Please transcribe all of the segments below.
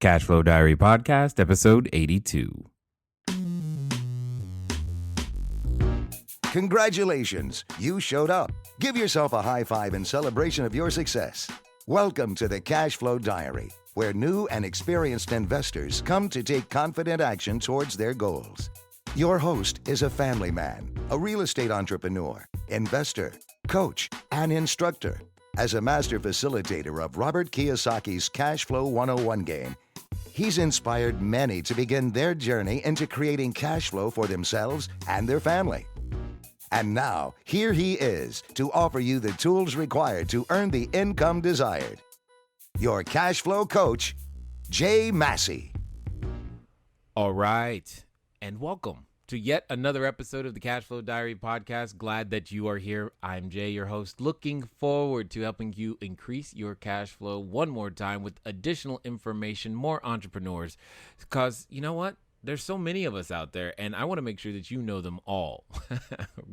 Cashflow Diary Podcast, episode 82. Congratulations, you showed up. Give yourself a high five in celebration of your success. Welcome to the Cashflow Diary, where new and experienced investors come to take confident action towards their goals. Your host is a family man, a real estate entrepreneur, investor, coach, and instructor. As a master facilitator of Robert Kiyosaki's Cashflow 101 game, he's inspired many to begin their journey into creating cash flow for themselves and their family. And now, here he is to offer you the tools required to earn the income desired. Your cash flow coach, Jay Massey. All right, and welcome to yet another episode of the Cashflow Diary Podcast. Glad that you are here. I'm Jay, your host, looking forward to helping you increase your cash flow one more time with additional information, more entrepreneurs, because you know what? There's so many of us out there, and I want to make sure that you know them all.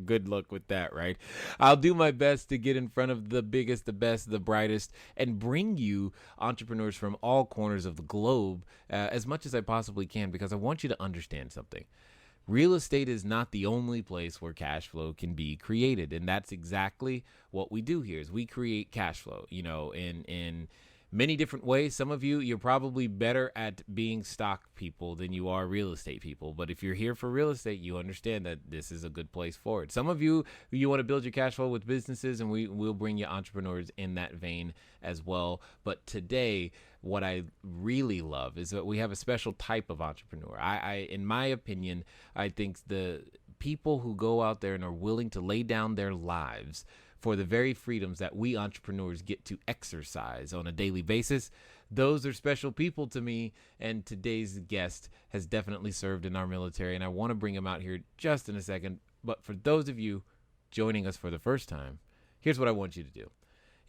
Good luck with that, right? I'll do my best to get in front of the biggest, the best, the brightest, and bring you entrepreneurs from all corners of the globe as much as I possibly can, because I want you to understand something. Real estate is not the only place where cash flow can be created, and that's exactly what we do here. Is we create cash flow, in many different ways. Some of you're probably better at being stock people than you are real estate people. But if you're here for real estate, you understand that this is a good place for it. Some of you want to build your cash flow with businesses, and we'll bring you entrepreneurs in that vein as well. But today, what I really love is that we have a special type of entrepreneur. In my opinion, I think the people who go out there and are willing to lay down their lives for the very freedoms that we entrepreneurs get to exercise on a daily basis, those are special people to me. And today's guest has definitely served in our military, and I want to bring him out here just in a second. But for those of you joining us for the first time, here's what I want you to do.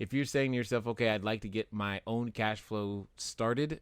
If you're saying to yourself, okay, I'd like to get my own cash flow started,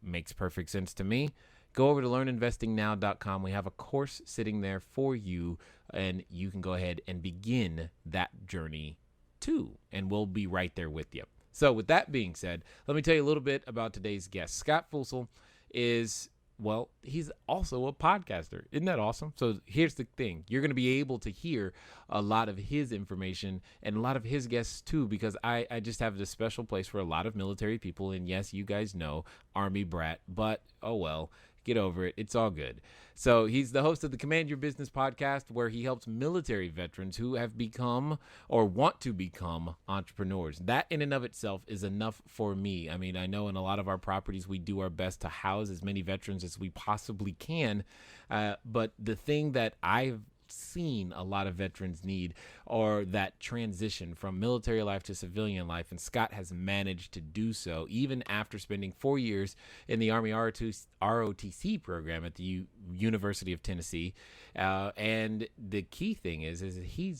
makes perfect sense to me. Go over to learninvestingnow.com. We have a course sitting there for you, and you can go ahead and begin that journey too, and we'll be right there with you. So with that being said, let me tell you a little bit about today's guest. Scott Fussell is, well, he's also a podcaster. Isn't that awesome? So here's the thing. You're going to be able to hear a lot of his information and a lot of his guests too, because I just have this special place for a lot of military people. And yes, you guys know, Army brat, but oh well. Get over it. It's all good. So he's the host of the Command Your Business podcast, where he helps military veterans who have become or want to become entrepreneurs. That in and of itself is enough for me. I mean, I know in a lot of our properties, we do our best to house as many veterans as we possibly can. But the thing that I've seen a lot of veterans need, or that transition from military life to civilian life, and Scott has managed to do so even after spending 4 years in the Army ROTC program at the University of Tennessee. And the key thing is he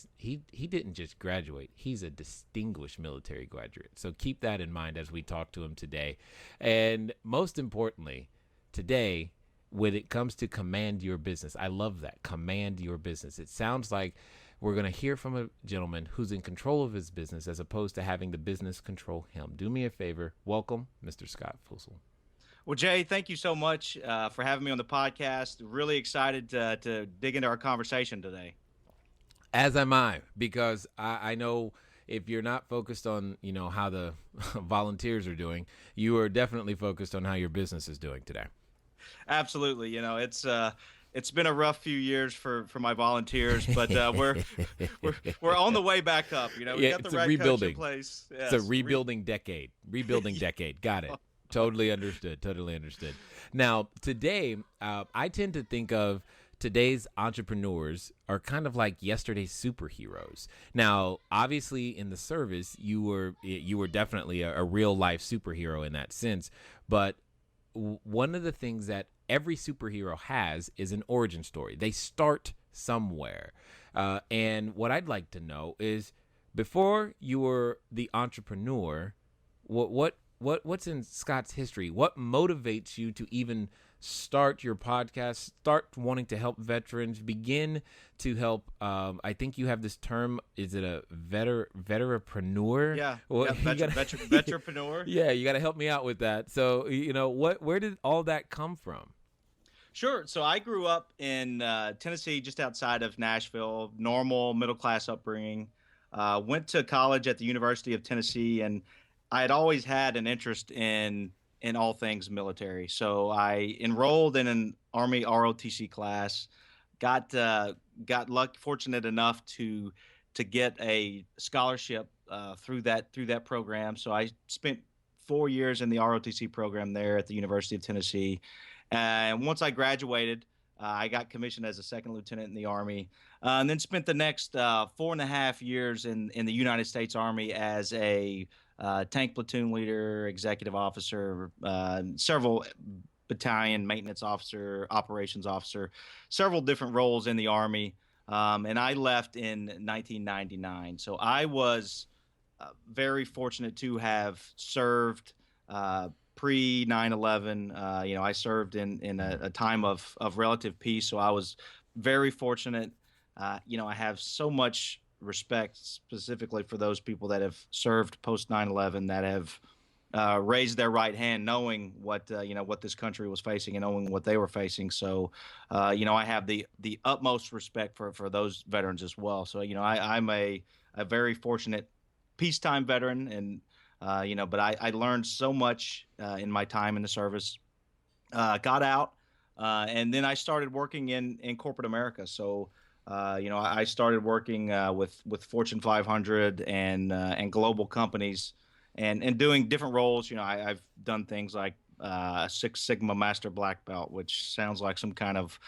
didn't just graduate; he's a distinguished military graduate. So keep that in mind as we talk to him today. And most importantly, today, when it comes to command your business, I love that. Command your business. It sounds like we're going to hear from a gentleman who's in control of his business as opposed to having the business control him. Do me a favor. Welcome, Mr. Scott Fussell. Well, Jay, thank you so much for having me on the podcast. Really excited to dig into our conversation today. As am I, because I know if you're not focused on, how the volunteers are doing, you are definitely focused on how your business is doing today. Absolutely. It's been a rough few years for my volunteers, but we're on the way back up. We got the right coach in place. Yes. It's a rebuilding decade. Got it. Totally understood. Now, today, I tend to think of today's entrepreneurs are kind of like yesterday's superheroes. Now, obviously, in the service, you were definitely a real life superhero in that sense, but one of the things that every superhero has is an origin story. They start somewhere. And what I'd like to know is, before you were the entrepreneur, what what's in Scott's history? What motivates you to even start your podcast, start wanting to help veterans, begin to help? I think you have this term. Is it a veteranpreneur? Yeah, Well, veteranpreneur. Yeah, you got to help me out with that. So, where did all that come from? Sure. So I grew up in Tennessee, just outside of Nashville, normal middle-class upbringing. Went to college at the University of Tennessee, and I had always had an interest in all things military. So I enrolled in an Army ROTC class, got fortunate enough to get a scholarship through that program. So I spent 4 years in the ROTC program there at the University of Tennessee. And once I graduated, I got commissioned as a second lieutenant in the Army, and then spent the next 4.5 years in the United States Army as a tank platoon leader, executive officer, several battalion maintenance officer, operations officer, several different roles in the Army. And I left in 1999. So I was very fortunate to have served pre 9/11. I served in a time of relative peace. So I was very fortunate. I have so much respect specifically for those people that have served post 9/11, that have raised their right hand, knowing what this country was facing and knowing what they were facing. So, I have the utmost respect for those veterans as well. So, I'm a very fortunate peacetime veteran, and but I learned so much in my time in the service. Got out, and then I started working in corporate America. So, I started working with Fortune 500 and global companies, and doing different roles. I've done things like Six Sigma Master Black Belt, which sounds like some kind of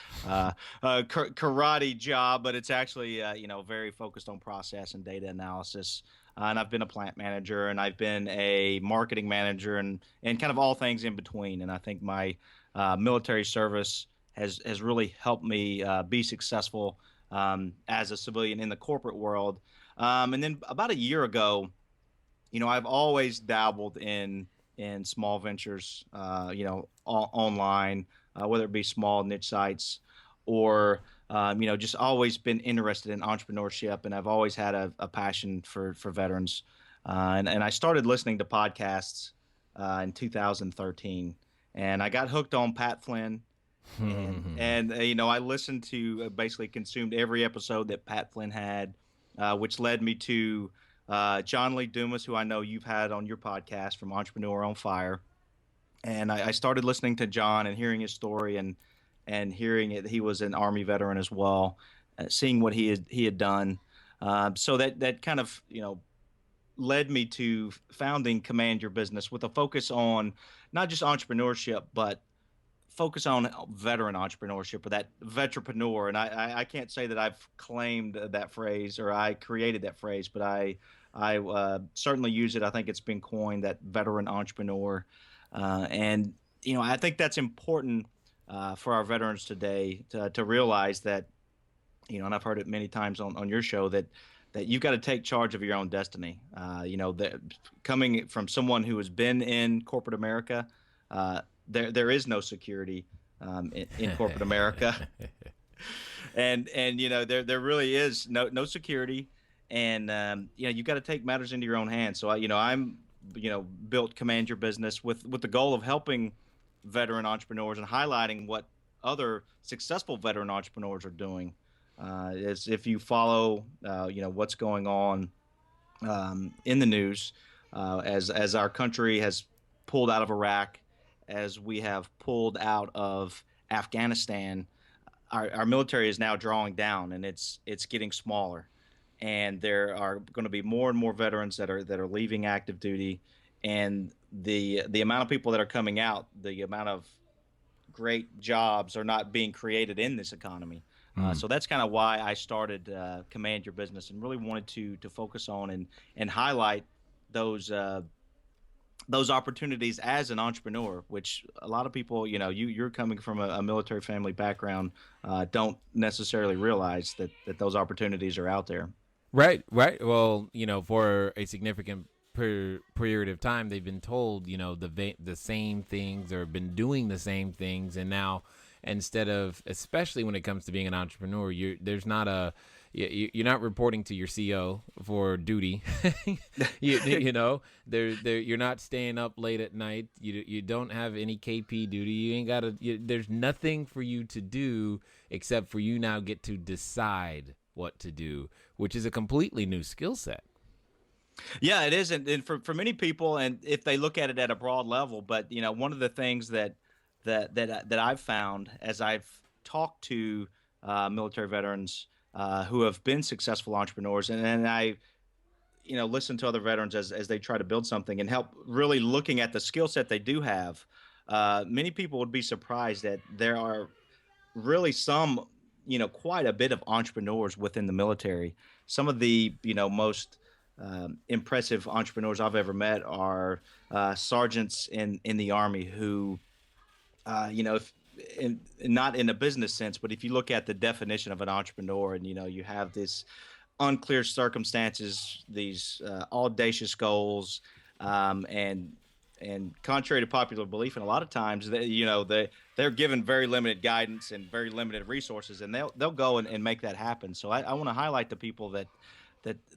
karate job, but it's actually very focused on process and data analysis. And I've been a plant manager, and I've been a marketing manager, and kind of all things in between. And I think my military service has really helped me be successful as a civilian in the corporate world. And then about a year ago, I've always dabbled in small ventures, online, whether it be small niche sites or just always been interested in entrepreneurship, and I've always had a passion for veterans. And I started listening to podcasts in 2013, and I got hooked on Pat Flynn. And I listened to, basically consumed every episode that Pat Flynn had, which led me to John Lee Dumas, who I know you've had on your podcast, from Entrepreneur on Fire. And I started listening to John and hearing his story, and hearing it, he was an Army veteran as well, seeing what he had done. So that kind of, led me to founding Command Your Business, with a focus on not just entrepreneurship, but focus on veteran entrepreneurship, or that veteranpreneur. And I can't say that I've claimed that phrase or I created that phrase, but I certainly use it. I think it's been coined, that veteran entrepreneur. And I think that's important for our veterans today to realize that, and I've heard it many times on your show, that you've got to take charge of your own destiny. That coming from someone who has been in corporate America, there is no security in corporate America, and there really is no security, and you've got to take matters into your own hands. So I'm built Command Your Business with the goal of helping veteran entrepreneurs and highlighting what other successful veteran entrepreneurs are doing. As if you follow, what's going on in the news, as our country has pulled out of Iraq, as we have pulled out of Afghanistan, our military is now drawing down, and it's getting smaller. And there are going to be more and more veterans that are leaving active duty, and the amount of people that are coming out, the amount of great jobs are not being created in this economy. So that's kind of why I started Command Your Business, and really wanted to focus on and highlight those opportunities as an entrepreneur, which a lot of people, you're coming from a military family background, don't necessarily realize that those opportunities are out there. Right. Well, for a significant period of time they've been told, the same things, or been doing the same things, and now instead of, especially when it comes to being an entrepreneur, you're not reporting to your CO for duty. You're not staying up late at night. You don't have any KP duty. You ain't got to. There's nothing for you to do except for you now get to decide what to do, which is a completely new skill set. Yeah, it is, and for many people, and if they look at it at a broad level, but one of the things that I've found as I've talked to military veterans who have been successful entrepreneurs, and I listen to other veterans as they try to build something and help really looking at the skill set they do have. Many people would be surprised that there are really some, quite a bit of entrepreneurs within the military. Some of the, most impressive entrepreneurs I've ever met are sergeants in the Army who, if not in a business sense, but if you look at the definition of an entrepreneur, and you have this unclear circumstances, these audacious goals, and contrary to popular belief, and a lot of times they're given very limited guidance and very limited resources, and they'll go and make that happen. So I want to highlight to people that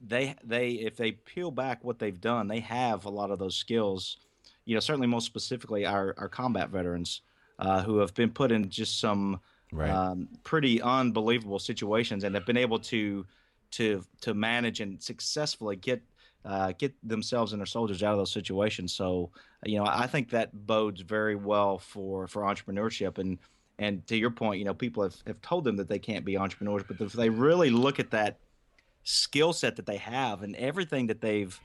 they if they peel back what they've done, they have a lot of those skills. Certainly most specifically our combat veterans who have been put in just some pretty unbelievable situations and have been able to manage and successfully get themselves and their soldiers out of those situations. So, I think that bodes very well for entrepreneurship. And to your point, people have told them that they can't be entrepreneurs, but if they really look at that skill set that they have and everything that they've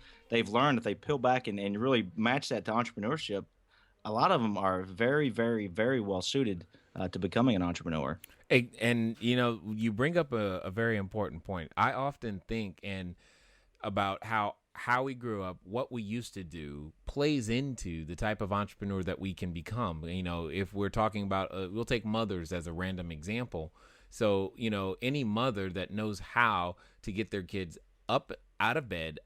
learned, if they peel back and really match that to entrepreneurship, a lot of them are very, very, very well suited to becoming an entrepreneur. And you bring up a very important point. I often think about how we grew up, what we used to do plays into the type of entrepreneur that we can become. If we're talking about, we'll take mothers as a random example. So, any mother that knows how to get their kids up out of bed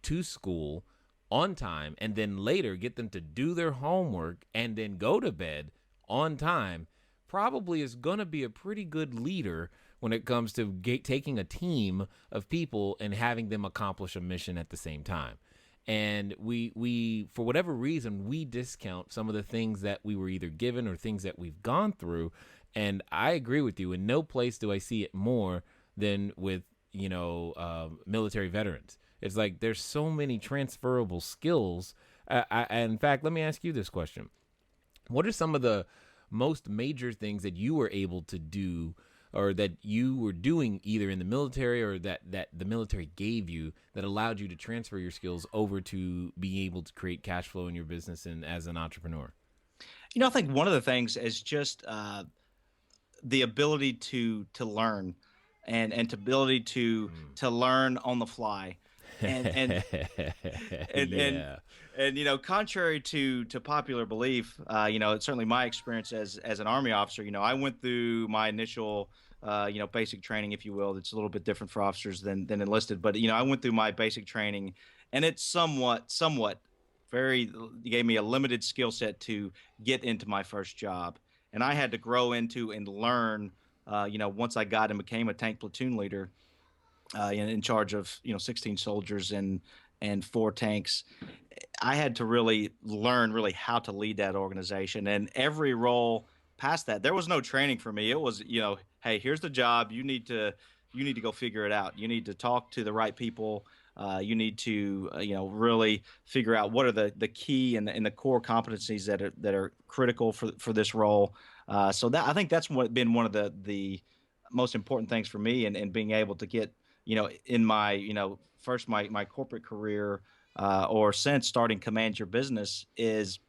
to school on time, and then later get them to do their homework and then go to bed on time, probably is going to be a pretty good leader when it comes to taking a team of people and having them accomplish a mission at the same time. And we for whatever reason, we discount some of the things that we were either given or things that we've gone through. And I agree with you. In no place do I see it more than with, military veterans. It's like there's so many transferable skills. In fact, let me ask you this question. What are some of the most major things that you were able to do, or that you were doing either in the military or that the military gave you, that allowed you to transfer your skills over to be able to create cash flow in your business and as an entrepreneur? I think one of the things is just the ability to learn and to ability to learn on the fly. And contrary to popular belief, it's certainly my experience as an Army officer. I went through my initial basic training, if you will. It's a little bit different for officers than enlisted, but I went through my basic training, and it's somewhat gave me a limited skill set to get into my first job, and I had to grow into and learn. Once I got and became a tank platoon leader, in charge of 16 soldiers and 4 tanks, I had to really learn how to lead that organization. And every role past that, there was no training for me. It was hey, here's the job. You need to go figure it out. You need to talk to the right people. You need to really figure out what are the key and the core competencies that are critical for this role. So that, I think that's been one of the most important things for me, and being able to get in my first my corporate career or since starting Command Your Business is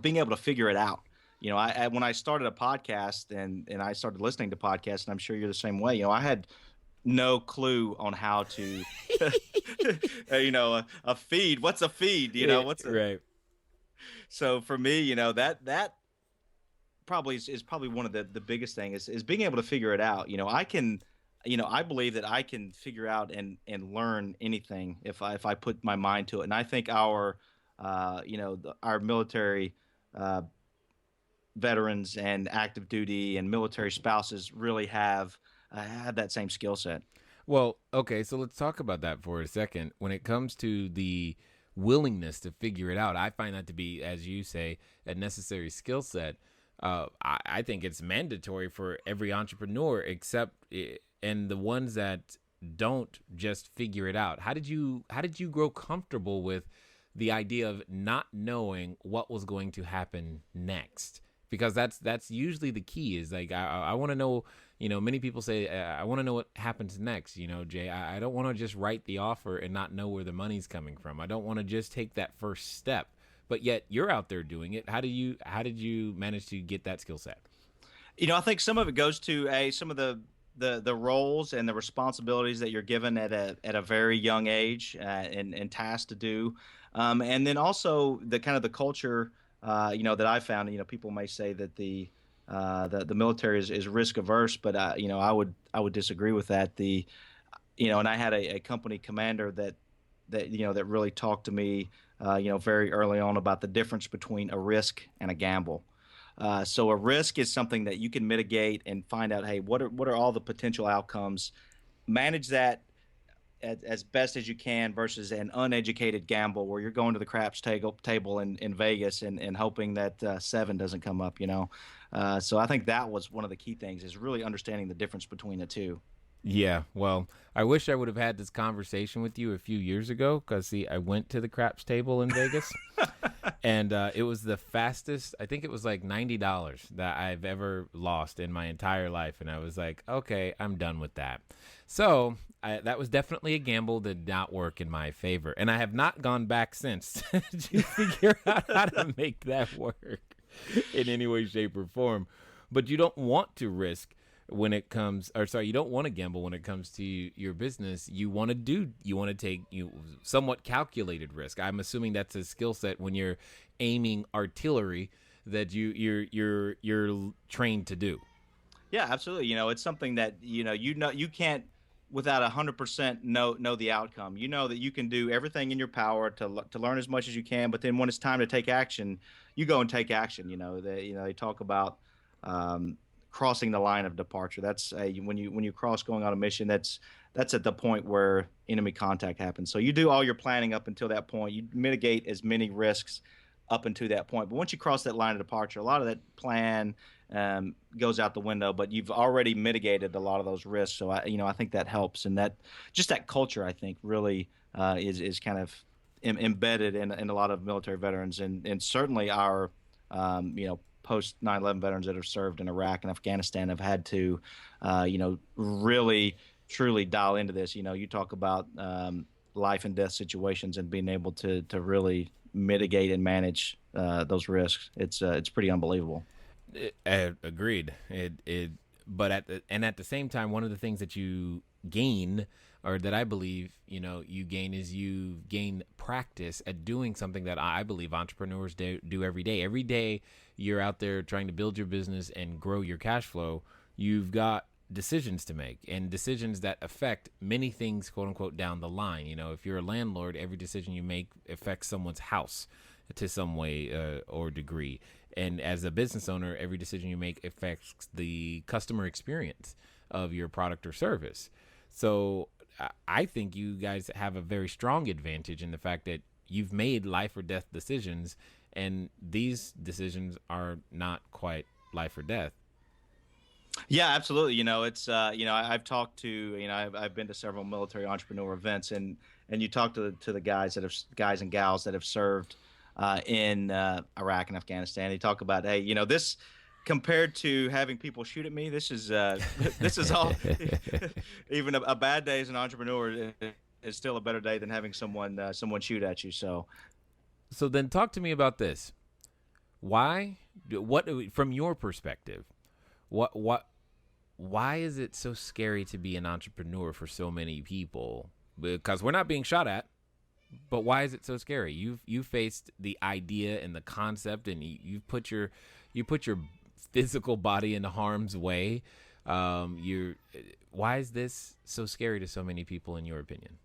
being able to figure it out. I when I started a podcast and I started listening to podcasts, and I'm sure you're the same way. I had no clue on how to a feed. What's a feed? What's a, right. So for me, that probably is probably one of the biggest thing is being able to figure it out. I can I believe that I can figure out and learn anything if I put my mind to it. And I think our military uh, veterans and active duty and military spouses really have that same skill set. Well, okay, so let's talk about that for a second. When it comes to the willingness to figure it out, I find that to be, as you say, a necessary skill set. I think it's mandatory for every entrepreneur, and the ones that don't just figure it out. How did you grow comfortable with the idea of not knowing what was going to happen next? Because that's usually the key. Is like I want to know. Many people say I want to know what happens next. Jay, I don't want to just write the offer and not know where the money's coming from. I don't want to just take that first step. But yet you're out there doing it. How did you manage to get that skill set? I think some of it goes to some of the roles and the responsibilities that you're given at a very young age, and tasked to do, and then also the kind of the culture, that I found. People may say that the military is risk averse, but I would disagree with that. And I had a company commander that really talked to me, very early on about the difference between a risk and a gamble. So a risk is something that you can mitigate and find out, hey, what are all the potential outcomes? Manage that as best as you can, versus an uneducated gamble where you're going to the craps table in Vegas and hoping that seven doesn't come up. So I think that was one of the key things, is really understanding the difference between the two. Yeah, well, I wish I would have had this conversation with you a few years ago, because, see, I went to the craps table in Vegas, and it was the fastest. I think it was like $90 that I've ever lost in my entire life, and I was like, okay, I'm done with that. So that was definitely a gamble that did not work in my favor, and I have not gone back since to figure out how to make that work in any way, shape, or form. But you don't want to risk when it comes, or sorry, you don't want to gamble when it comes to your business. You want to take somewhat calculated risk. I'm assuming that's a skill set when you're aiming artillery that you're trained to do. Yeah, absolutely. It's something that you can't without 100% know the outcome. You know that you can do everything in your power to learn as much as you can, but then when it's time to take action, you go and take action. They talk about crossing the line of departure. That's when you cross going on a mission. That's at the point where enemy contact happens. So you do all your planning up until that point. You mitigate as many risks up until that point. But once you cross that line of departure, a lot of that plan goes out the window. But you've already mitigated a lot of those risks. So I think that helps, and that culture, I think, really is kind of embedded in a lot of military veterans, and certainly our post 9/11 veterans that have served in Iraq and Afghanistan have had to, really truly dial into this. You talk about life and death situations and being able to really mitigate and manage those risks. It's pretty unbelievable. Agreed. But at the same time, one of the things that you gain, or that I believe, you gain, is you gain practice at doing something that I believe entrepreneurs do every day. Every day you're out there trying to build your business and grow your cash flow. You've got decisions to make, and decisions that affect many things, quote unquote, down the line. If you're a landlord, every decision you make affects someone's house to some way or degree. And as a business owner, every decision you make affects the customer experience of your product or service. So I think you guys have a very strong advantage in the fact that you've made life or death decisions, and these decisions are not quite life or death. Yeah, absolutely. It's I've talked to I've been to several military entrepreneur events, and you talk to the guys and gals that have served in Iraq and Afghanistan. They talk about, hey, this, compared to having people shoot at me, this is this is all. Even a bad day as an entrepreneur is still a better day than having someone shoot at you. So then talk to me about this. What from your perspective, why is it so scary to be an entrepreneur for so many people? Because we're not being shot at, but why is it so scary? You've faced the idea and the concept, and you put your physical body into harm's way. Why is this so scary to so many people, in your opinion?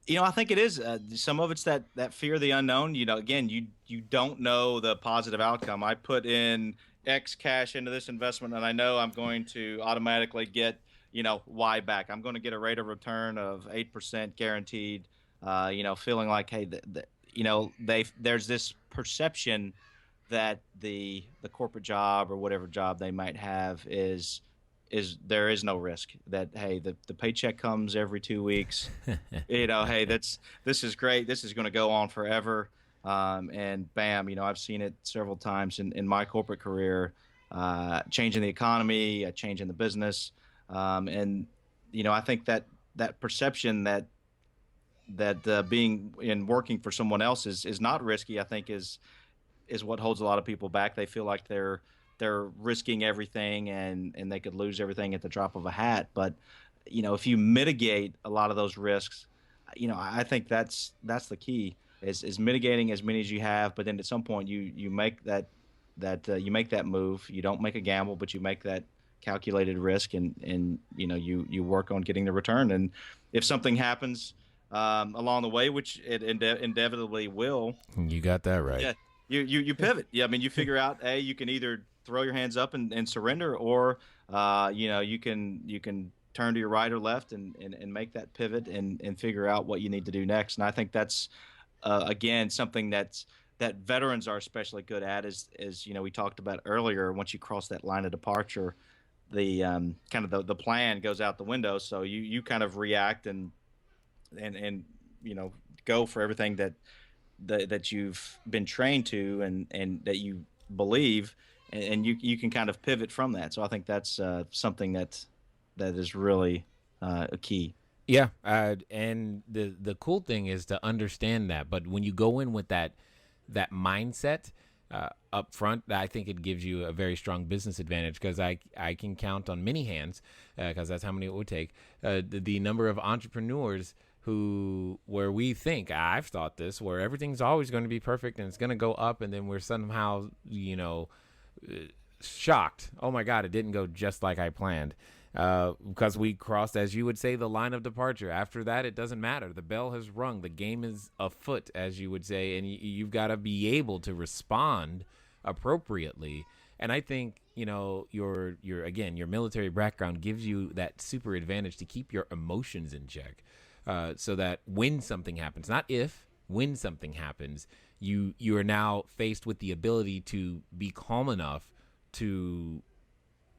I think it is. Some of it's that fear of the unknown. Again, you don't know the positive outcome. I put in X cash into this investment, and I know I'm going to automatically get Y back. I'm going to get a rate of return of 8% guaranteed. Feeling like, hey, there's this perception that the corporate job or whatever job they might have is there is no risk. That, hey, the paycheck comes every 2 weeks. Hey, this is great. This is going to go on forever. And bam, I've seen it several times in my corporate career, changing the economy, changing the business. And I think that perception that being in working for someone else is not risky, I think is what holds a lot of people back. They feel like they're risking everything and they could lose everything at the drop of a hat. But if you mitigate a lot of those risks, I think that's the key is mitigating as many as you have. But then at some point you make you make that move. You don't make a gamble, but you make that calculated risk, and you work on getting the return. And if something happens along the way, which it inevitably will, You got that right. yeah, you pivot. Yeah, I mean, you figure out, you can either throw your hands up and surrender, or you can turn to your right or left and make that pivot and figure out what you need to do next. And I think that's again something that veterans are especially good at, is we talked about earlier. Once you cross that line of departure, the kind of the plan goes out the window. So you kind of react and go for everything that you've been trained to and that you believe, and you can kind of pivot from that. So I think that's something that is really a key. Yeah, and the cool thing is to understand that. But when you go in with that mindset up front, I think it gives you a very strong business advantage, because I can count on many hands, because that's how many it would take, the number of entrepreneurs where we think, I've thought this, where everything's always going to be perfect and it's going to go up, and then we're somehow shocked. Oh my God, it didn't go just like I planned. Because we crossed, as you would say, the line of departure. After that, it doesn't matter. The bell has rung. The game is afoot, as you would say, and you've got to be able to respond appropriately. And I think your military background gives you that super advantage to keep your emotions in check, so that when something happens, not if, when something happens, you are now faced with the ability to be calm enough to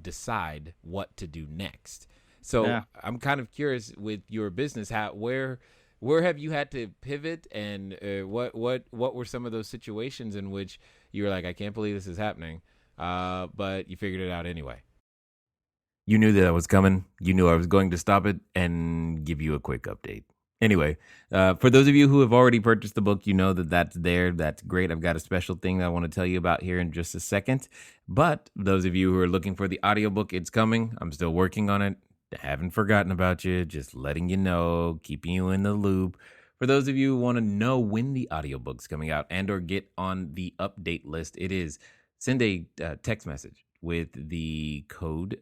decide what to do next. So yeah. I'm kind of curious with your business, where have you had to pivot, and what were some of those situations in which you were like, I can't believe this is happening, but you figured it out anyway? You knew that was coming. You knew I was going to stop it and give you a quick update. Anyway, for those of you who have already purchased the book, you know that's there. That's great. I've got a special thing I want to tell you about here in just a second. But those of you who are looking for the audiobook, it's coming. I'm still working on it. I haven't forgotten about you. Just letting you know, keeping you in the loop. For those of you who want to know when the audiobook's coming out and or get on the update list, it is send a text message with the code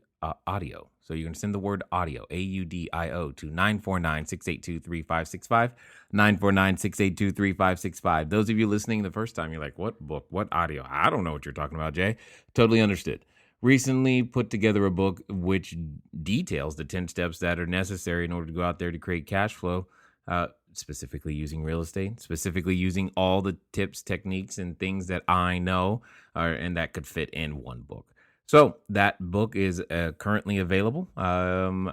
audio. So you're going to send the word audio, AUDIO, to 949-682-3565, 949-682-3565. Those of you listening the first time, you're like, what book? What audio? I don't know what you're talking about, Jay. Totally understood. Recently put together a book which details the 10 steps that are necessary in order to go out there to create cash flow, specifically using real estate, specifically using all the tips, techniques, and things that I know and that could fit in one book. So that book is currently available.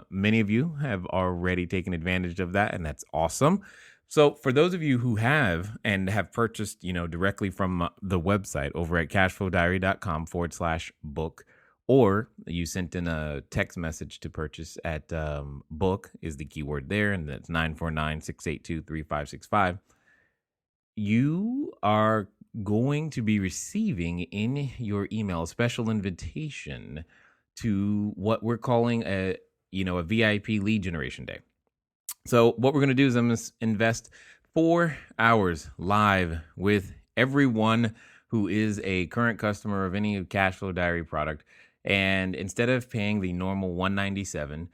Many of you have already taken advantage of that, and that's awesome. So for those of you who have purchased, directly from the website over at cashflowdiary.com/book, or you sent in a text message to purchase at book is the keyword there, and that's 949-682-3565, you are going to be receiving in your email a special invitation to what we're calling a VIP lead generation day. So what we're going to do is I'm going to invest 4 hours live with everyone who is a current customer of any Cashflow Diary product And instead of paying the normal 197,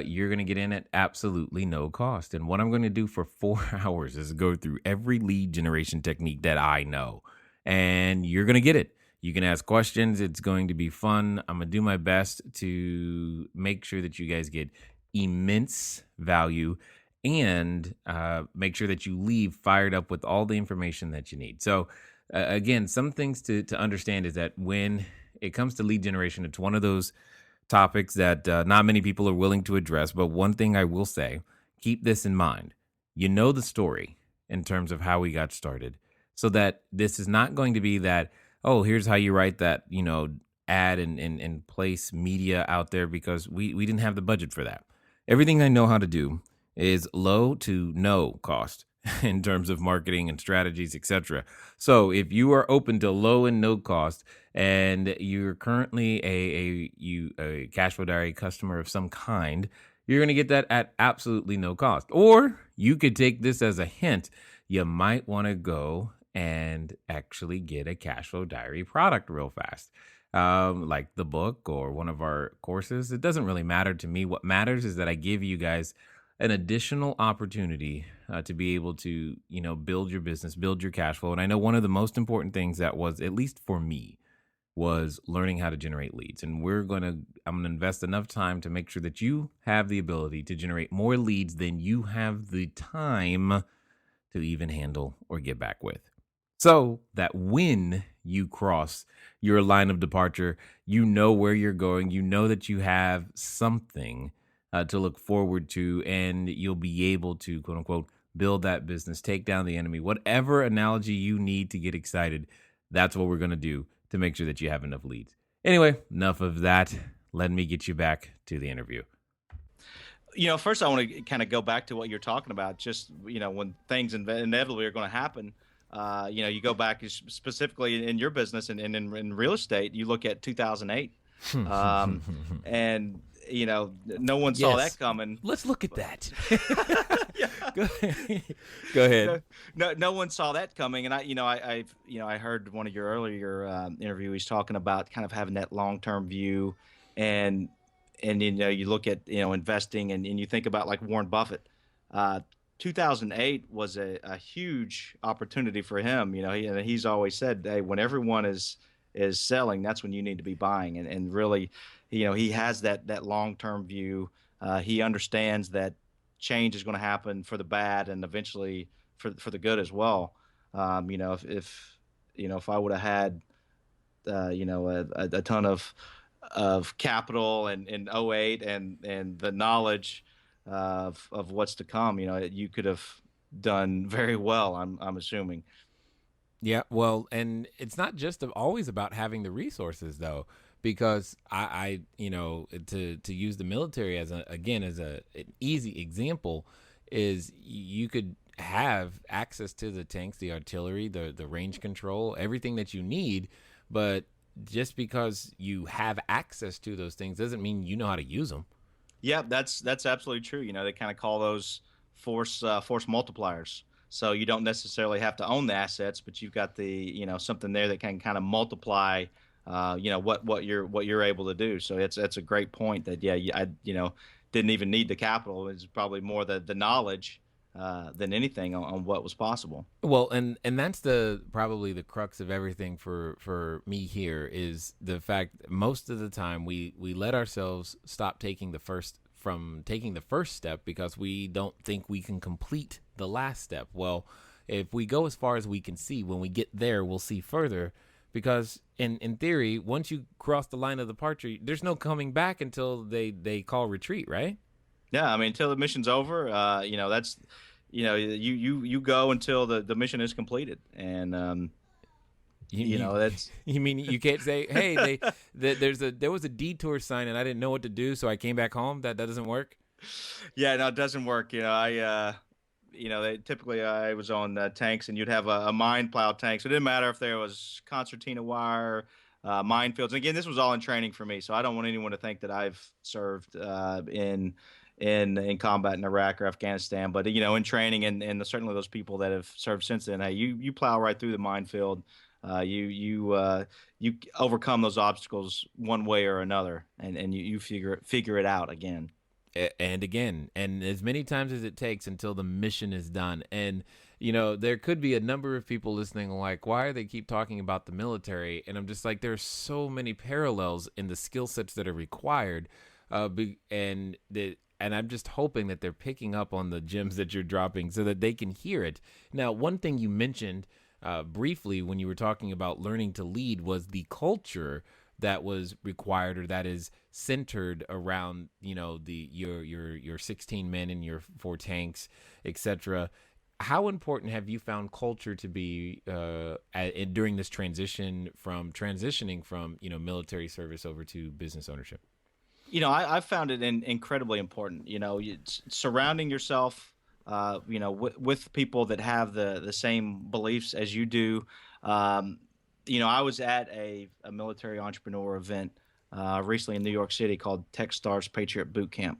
you're going to get in at absolutely no cost. And what I'm going to do for 4 hours is go through every lead generation technique that I know. And you're going to get it. You can ask questions. It's going to be fun. I'm going to do my best to make sure that you guys get immense value and make sure that you leave fired up with all the information that you need. So, again, some things to understand is that when it comes to lead generation, it's one of those topics that not many people are willing to address. But one thing I will say, keep this in mind. You know the story in terms of how we got started, so that this is not going to be that, oh, here's how you write that, ad and place media out there, because we didn't have the budget for that. Everything I know how to do is low to no cost in terms of marketing and strategies, etc. So if you are open to low and no cost, and you're currently a Cashflow Diary customer of some kind, you're going to get that at absolutely no cost. Or you could take this as a hint. You might want to go and actually get a Cashflow Diary product real fast, like the book or one of our courses. It doesn't really matter to me. What matters is that I give you guys an additional opportunity to be able to, build your business, build your cash flow. And I know one of the most important things that was, at least for me, was learning how to generate leads. And I'm going to invest enough time to make sure that you have the ability to generate more leads than you have the time to even handle or get back with. So that when you cross your line of departure, you know where you're going, you know that you have something to look forward to, and you'll be able to, quote unquote, build that business, take down the enemy. Whatever analogy you need to get excited, that's what we're going to do to make sure that you have enough leads. Anyway, enough of that. Let me get you back to the interview. First I want to kind of go back to what you're talking about. Just, when things inevitably are going to happen, you go back specifically in your business and in real estate, you look at 2008. And no one saw that coming. Let's look at that. Yeah. Go ahead. No one saw that coming. And I heard one of your earlier interviews talking about kind of having that long-term view, and you look at investing, and you think about like Warren Buffett. 2008 was a huge opportunity for him. He's always said, hey, when everyone is selling, that's when you need to be buying. And really, he has that long-term view. He understands that change is going to happen for the bad and eventually for the good as well. If I would have had, a ton of capital in 08 and the knowledge of what's to come, you could have done very well, I'm assuming. Yeah, well, and it's not just always about having the resources, though, because I to use the military as an easy example, is you could have access to the tanks, the artillery, the range control, everything that you need, but just because you have access to those things doesn't mean you know how to use them. Yeah, that's absolutely true. They kind of call those force multipliers. So you don't necessarily have to own the assets, but you've got the something there that can kind of multiply what you're able to do. So that's a great point. That I didn't even need the capital. It's probably more the knowledge than anything on what was possible. Well, and that's probably the crux of everything for me here, is the fact that most of the time we let ourselves stop taking the first step because we don't think we can complete the last step. Well, if we go as far as we can see, when we get there, we'll see further, because in theory, once you cross the line of departure, there's no coming back until they call retreat, right? Yeah, I mean, until the mission's over, that's you go until the mission is completed, and that's you mean you can't say, hey, there was a detour sign and I didn't know what to do, so I came back home. That doesn't work. Yeah, no, it doesn't work. Typically I was on tanks, and you'd have a mine plow tank, so it didn't matter if there was concertina wire, minefields. And again, this was all in training for me, so I don't want anyone to think that I've served in combat in Iraq or Afghanistan, but in training, and certainly those people that have served since then. Hey, you plow right through the minefield. You overcome those obstacles one way or another, and you figure it out again. And again, and as many times as it takes until the mission is done. And you know, there could be a number of people listening like, why are they keep talking about the military? And I'm just like, there's so many parallels in the skill sets that are required, and I'm just hoping that they're picking up on the gems that you're dropping so that they can hear it. Now, one thing you mentioned briefly when you were talking about learning to lead was the culture that was required, or that is centered around, you know, your 16 men and your 4 tanks, etc. How important have you found culture to be during this transitioning from, you know, military service over to business ownership? I found it incredibly important. Surrounding yourself, with people that have the same beliefs as you do. I was at a military entrepreneur event recently in New York City called TechStars Patriot Boot Camp,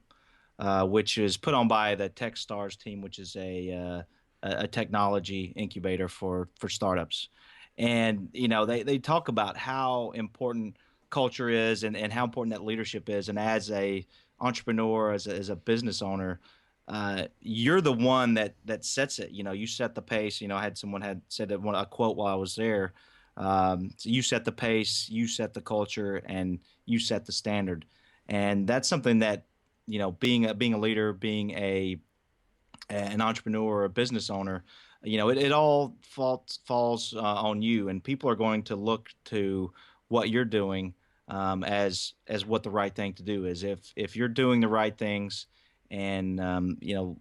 which is put on by the TechStars team, which is a technology incubator for startups. And they talk about how important culture is, and how important that leadership is. And as a entrepreneur, as a business owner, you're the one that sets it. You set the pace. I had someone had said a quote while I was there. So you set the pace, you set the culture, and you set the standard. And that's something that, being a leader, being an entrepreneur or a business owner, it all falls on you, and people are going to look to what you're doing as what the right thing to do is. If you're doing the right things and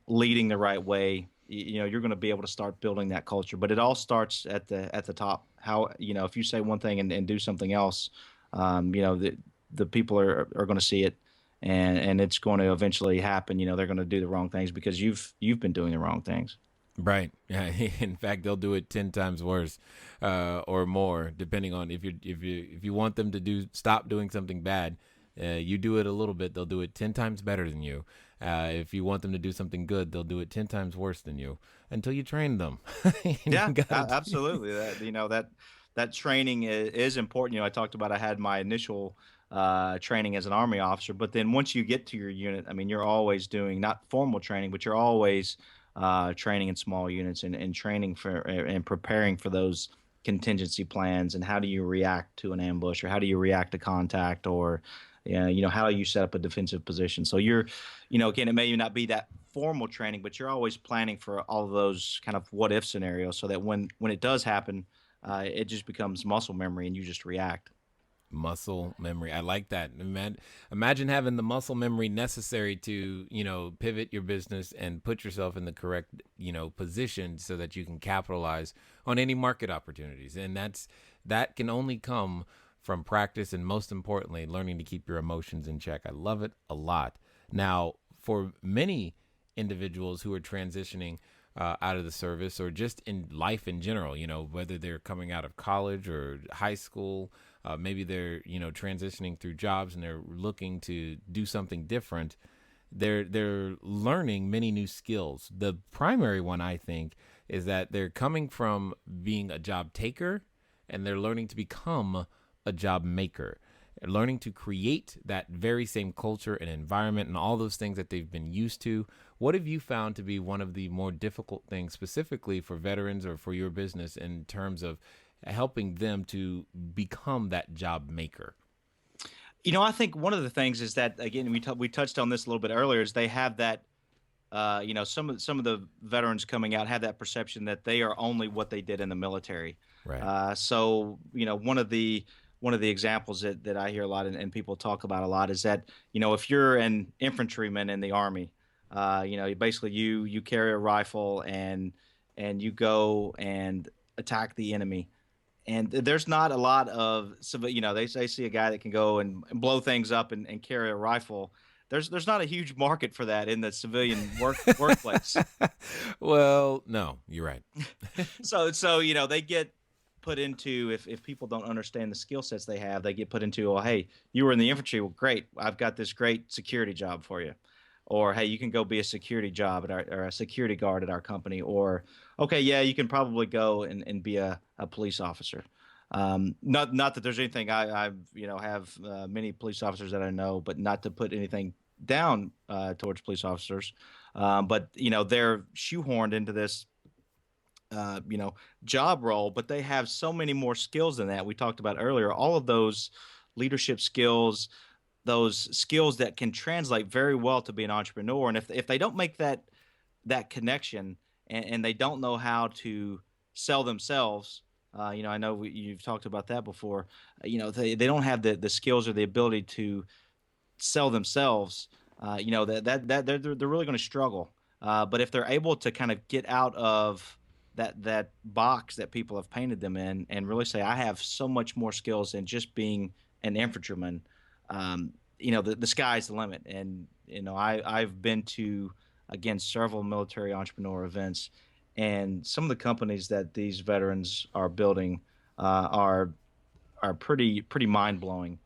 leading the right way, you're going to be able to start building that culture. But it all starts at the top. How if you say one thing and do something else, the people are going to see it, and it's going to eventually happen. They're going to do the wrong things because you've been doing the wrong things. Right. Yeah. In fact, they'll do it 10 times worse, or more, depending on if you want them to stop doing something bad. You do it a little bit, they'll do it 10 times better than you. If you want them to do something good, they'll do it 10 times worse than you until you train them. Yeah, absolutely. That training is important. I talked about I had my initial training as an Army officer, but then once you get to your unit, I mean, you're always doing not formal training, but you're always training in small units, and training for and preparing for those contingency plans, and how do you react to an ambush, or how do you react to contact, or how do you set up a defensive position. So you're, again, it may not be that formal training, but you're always planning for all of those kind of what if scenarios, so that when it does happen, it just becomes muscle memory and you just react. Muscle memory. I like that. Imagine having the muscle memory necessary to, pivot your business and put yourself in the correct, position so that you can capitalize on any market opportunities. And that can only come from practice, and most importantly, learning to keep your emotions in check. I love it a lot. Now, for many individuals who are transitioning out of the service, or just in life in general, whether they're coming out of college or high school, maybe they're, transitioning through jobs and they're looking to do something different. They're learning many new skills. The primary one, I think, is that they're coming from being a job taker, and they're learning to become a job maker, learning to create that very same culture and environment and all those things that they've been used to. What have you found to be one of the more difficult things, specifically for veterans or for your business, in terms of helping them to become that job maker? I think one of the things is that, again, we touched on this a little bit earlier, is they have that, some of the veterans coming out have that perception that they are only what they did in the military. Right. So, one of the examples that I hear a lot, and people talk about a lot, is that, if you're an infantryman in the Army, basically you carry a rifle and you go and attack the enemy. And there's not a lot of, they see a guy that can go and blow things up and carry a rifle. There's not a huge market for that in the civilian workplace. Well, no, you're right. So they get put into, if people don't understand the skill sets they have, they get put into, well, hey, you were in the infantry. Well, great. I've got this great security job for you. Or, hey, you can go be a security job or a security guard at our company. Or, okay, yeah, you can probably go and be a police officer. Not that there's anything I have many police officers that I know, but not to put anything down towards police officers. But they're shoehorned into this uh, you know, job role, but they have so many more skills than that. We talked about earlier, all of those leadership skills, those skills that can translate very well to be an entrepreneur. And if they don't make that connection, and they don't know how to sell themselves, I know you've talked about that before. They don't have the skills or the ability to sell themselves. That they're really going to struggle. But if they're able to kind of get out of that box that people have painted them in, and really say, I have so much more skills than just being an infantryman, the sky's the limit. And I've been to, again, several military entrepreneur events, and some of the companies that these veterans are building are pretty mind blowing.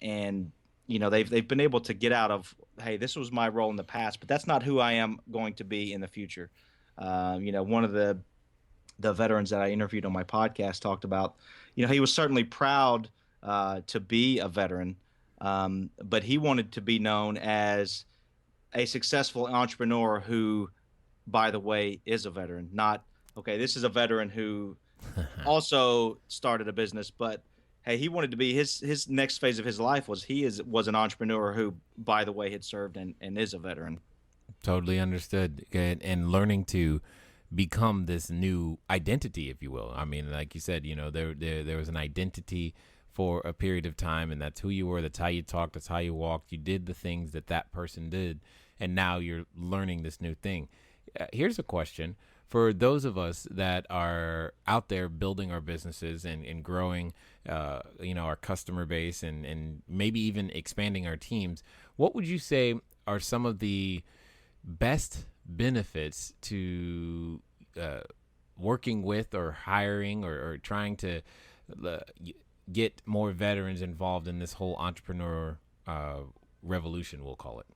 And they've been able to get out of, hey, this was my role in the past, but that's not who I am going to be in the future. One of the veterans that I interviewed on my podcast talked about, he was certainly proud to be a veteran, but he wanted to be known as a successful entrepreneur who, by the way, is a veteran. Not, okay, this is a veteran who also started a business, but hey, he wanted to be, his next phase of his life was an entrepreneur who, by the way, had served and is a veteran. Totally understood. And learning to become this new identity, if you will. I mean, like you said, there was an identity for a period of time, and that's who you were. That's how you talked. That's how you walked. You did the things that person did, and now you're learning this new thing. Here's a question for those of us that are out there building our businesses and growing, our customer base and maybe even expanding our teams. What would you say are some of the best benefits to working with or hiring or trying to get more veterans involved in this whole entrepreneur revolution, we'll call it?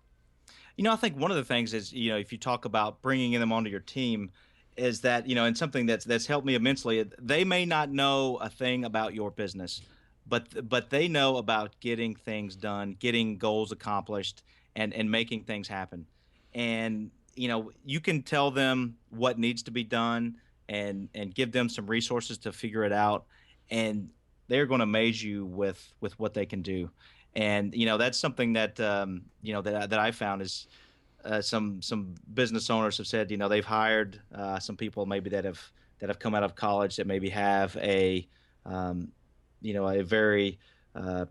I think one of the things is, if you talk about bringing them onto your team, is that, and something that's helped me immensely, they may not know a thing about your business, but they know about getting things done, getting goals accomplished, and making things happen. And you can tell them what needs to be done, and give them some resources to figure it out, and they're going to amaze you with what they can do. And that's something that that I found is, some business owners have said, they've hired some people maybe that have come out of college that maybe have a very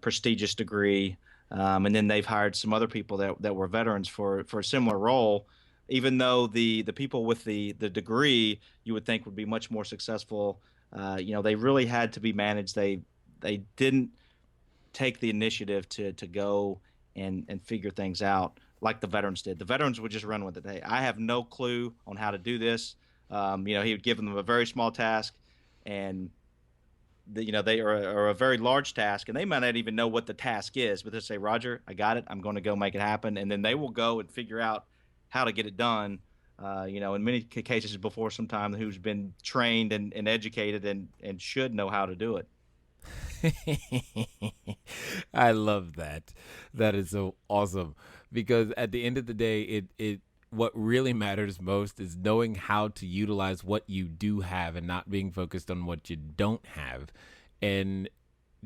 prestigious degree, and then they've hired some other people that were veterans for a similar role, even though the people with the degree you would think would be much more successful. They really had to be managed. They didn't take the initiative to go and figure things out like the veterans did. The veterans would just run with it. Hey, I have no clue on how to do this. He would give them a very small task, and they are a very large task, and they might not even know what the task is, but they say, Roger, I got it. I'm going to go make it happen. And then they will go and figure out how to get it done. In many cases before some time, who's been trained and educated and should know how to do it. I love that. That is so awesome, because at the end of the day, it what really matters most is knowing how to utilize what you do have and not being focused on what you don't have, and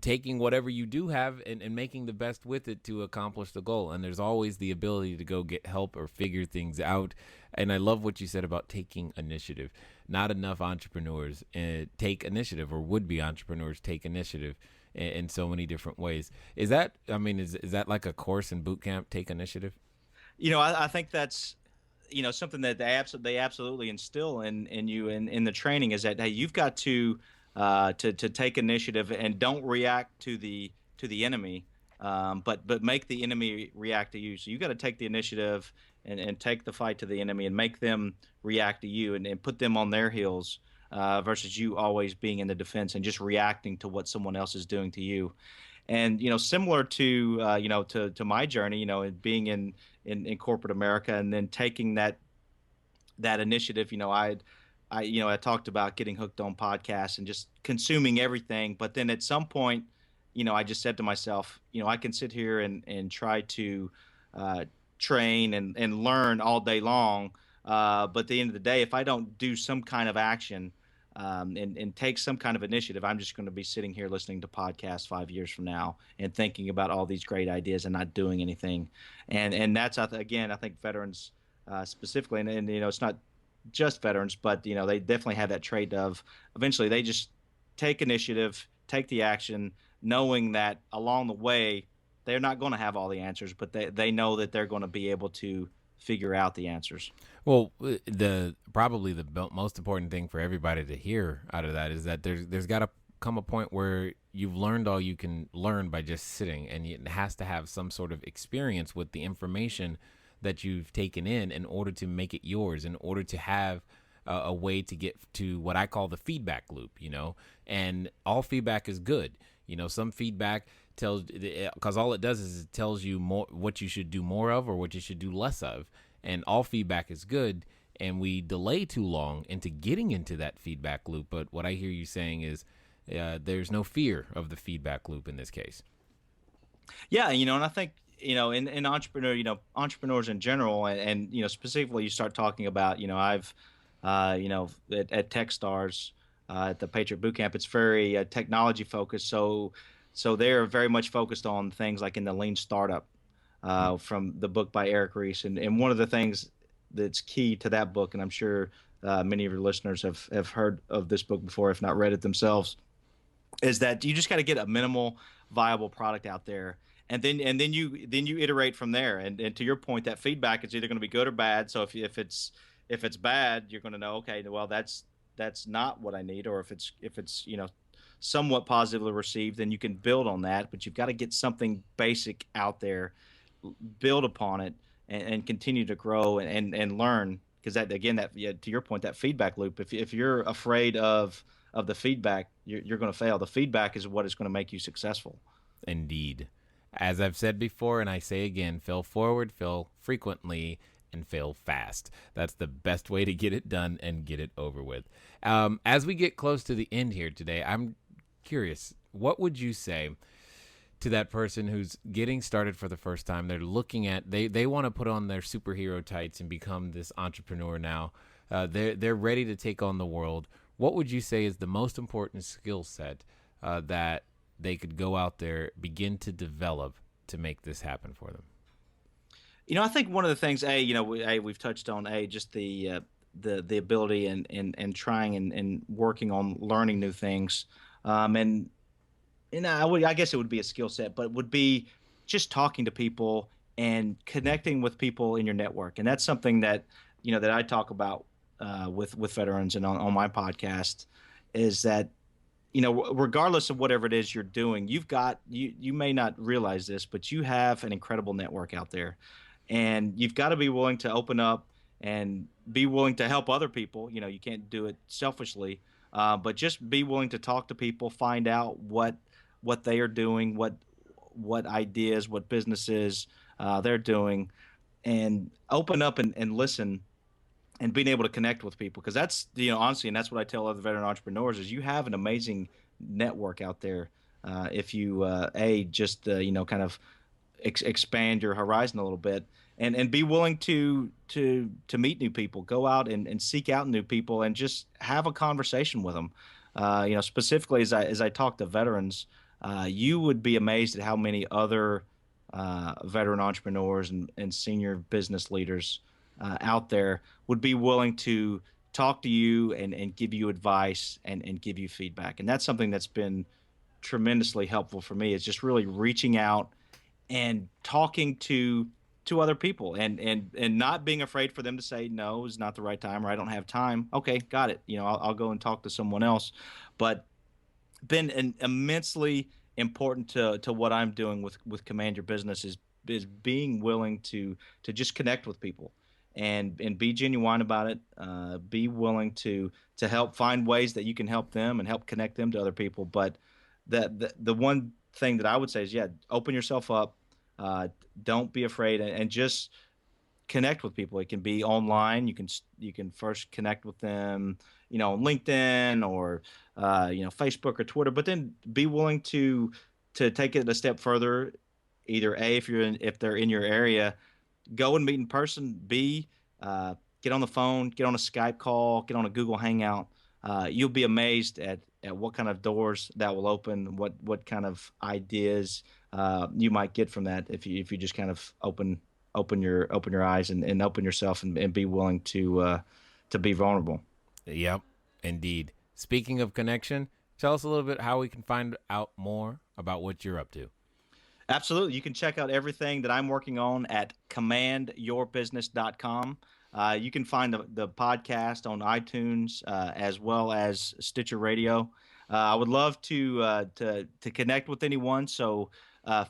taking whatever you do have and making the best with it to accomplish the goal. And there's always the ability to go get help or figure things out. And I love what you said about taking initiative. Not enough entrepreneurs take initiative, or would-be entrepreneurs take initiative in so many different ways. Is that like a course in boot camp, take initiative? I think that's, something that they absolutely instill in you in the training, is that, hey, you've got to take initiative, and don't react to the enemy, but make the enemy react to you. So you got to take the initiative and take the fight to the enemy and make them react to you, and put them on their heels, versus you always being in the defense and just reacting to what someone else is doing to you. And similar to to my journey, being in corporate America, and then taking that initiative. I talked about getting hooked on podcasts and just consuming everything. But then at some point, I just said to myself, I can sit here and try to uh, train and learn all day long. But at the end of the day, if I don't do some kind of action and take some kind of initiative, I'm just going to be sitting here listening to podcasts 5 years from now and thinking about all these great ideas and not doing anything. And that's again, I think veterans specifically, and it's not just veterans, but they definitely have that trait of eventually they just take initiative, take the action, knowing that along the way they're not going to have all the answers, but they know that they're going to be able to figure out the answers. Well, the probably the most important thing for everybody to hear out of that is that there's got to come a point where you've learned all you can learn by just sitting, and it has to have some sort of experience with the information that you've taken in order to make it yours, in order to have a way to get to what I call the feedback loop, and all feedback is good. Some feedback tells, because all it does is it tells you more what you should do more of or what you should do less of. And all feedback is good. And we delay too long into getting into that feedback loop. But what I hear you saying is there's no fear of the feedback loop in this case. Yeah, and I think in entrepreneurs in general, and specifically, you start talking about I've at TechStars at the Patriot Bootcamp, it's very technology focused. So they're very much focused on things like in the lean startup from the book by Eric Ries, and one of the things that's key to that book, and I'm sure many of your listeners have heard of this book before, if not read it themselves, is that you just got to get a minimal viable product out there, and then you iterate from there. And to your point, that feedback is either going to be good or bad. So if it's bad, you're going to know, okay, well that's not what I need. Or if it's somewhat positively received, then you can build on that. But you've got to get something basic out there, build upon it, and continue to grow and learn. Because that again, to your point, that feedback loop. If you're afraid of the feedback, you're going to fail. The feedback is what is going to make you successful. Indeed. As I've said before, and I say again, fail forward, fail frequently, and fail fast. That's the best way to get it done and get it over with. As we get close to the end here today, I'm curious, what would you say to that person who's getting started for the first time? They're looking at, they want to put on their superhero tights and become this entrepreneur now. They're ready to take on the world. What would you say is the most important skill set that they could go out there, begin to develop to make this happen for them? I think one of the things, we've touched on, just the ability and trying and working on learning new things. I guess it would be a skill set, but it would be just talking to people and connecting with people in your network. And that's something that, that I talk about with veterans and on my podcast, is that, regardless of whatever it is you're doing, you may not realize this, but you have an incredible network out there, and you've got to be willing to open up and be willing to help other people. You can't do it selfishly, but just be willing to talk to people, find out what they are doing, what ideas, what businesses they're doing, and open up and listen and being able to connect with people. Because that's, honestly, and that's what I tell other veteran entrepreneurs, is you have an amazing network out there. If you, just, kind of expand your horizon a little bit, and be willing to meet new people, go out and seek out new people and just have a conversation with them. Specifically as I talk to veterans, you would be amazed at how many other veteran entrepreneurs and senior business leaders out there would be willing to talk to you and give you advice and give you feedback. And that's something that's been tremendously helpful for me, is just really reaching out and talking to other people and not being afraid for them to say, no, it's not the right time, or I don't have time. Okay, got it. I'll go and talk to someone else. But been immensely important to what I'm doing with Command Your Business is being willing to just connect with people and be genuine about it. Be willing to help find ways that you can help them and help connect them to other people. But the one thing that I would say is, open yourself up. Don't be afraid, and just connect with people. It can be online. You can first connect with them, on LinkedIn or Facebook or Twitter. But then be willing to take it a step further. Either A, if they're in your area, go and meet in person. B, get on the phone, get on a Skype call, get on a Google Hangout. You'll be amazed at what kind of doors that will open, what kind of ideas you might get from that if you just kind of open your eyes and open yourself and be willing to be vulnerable. Yep, indeed. Speaking of connection, tell us a little bit how we can find out more about what you're up to. Absolutely. You can check out everything that I'm working on at commandyourbusiness.com. You can find the podcast on iTunes as well as Stitcher Radio. I would love to connect with anyone, so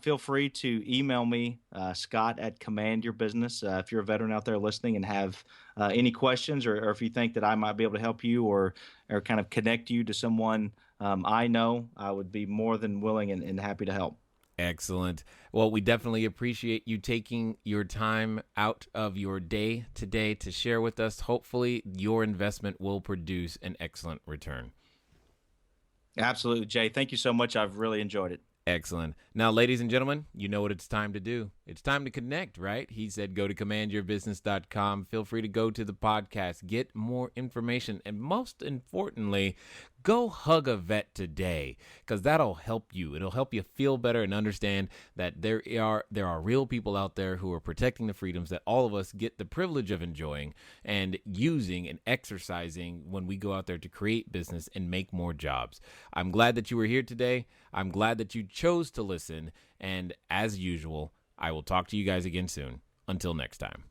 feel free to email me, Scott at Command Your Business. If you're a veteran out there listening and have any questions, or if you think that I might be able to help you or kind of connect you to someone I know, I would be more than willing and happy to help. Excellent. Well, we definitely appreciate you taking your time out of your day today to share with us. Hopefully, your investment will produce an excellent return. Absolutely, Jay. Thank you so much. I've really enjoyed it. Excellent. Now, ladies and gentlemen, you know what it's time to do. It's time to connect, right? He said go to commandyourbusiness.com. Feel free to go to the podcast, get more information, and most importantly, go hug a vet today, because that'll help you. It'll help you feel better and understand that there are real people out there who are protecting the freedoms that all of us get the privilege of enjoying and using and exercising when we go out there to create business and make more jobs. I'm glad that you were here today. I'm glad that you chose to listen. And as usual, I will talk to you guys again soon. Until next time.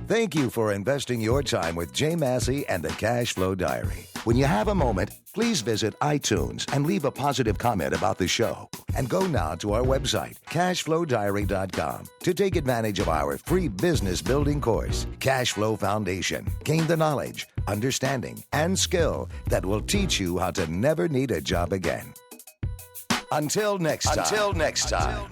Thank you for investing your time with Jay Massey and the Cash Flow Diary. When you have a moment, please visit iTunes and leave a positive comment about the show. And go now to our website, cashflowdiary.com, to take advantage of our free business building course, Cash Flow Foundation. Gain the knowledge, understanding, and skill that will teach you how to never need a job again. Until next time.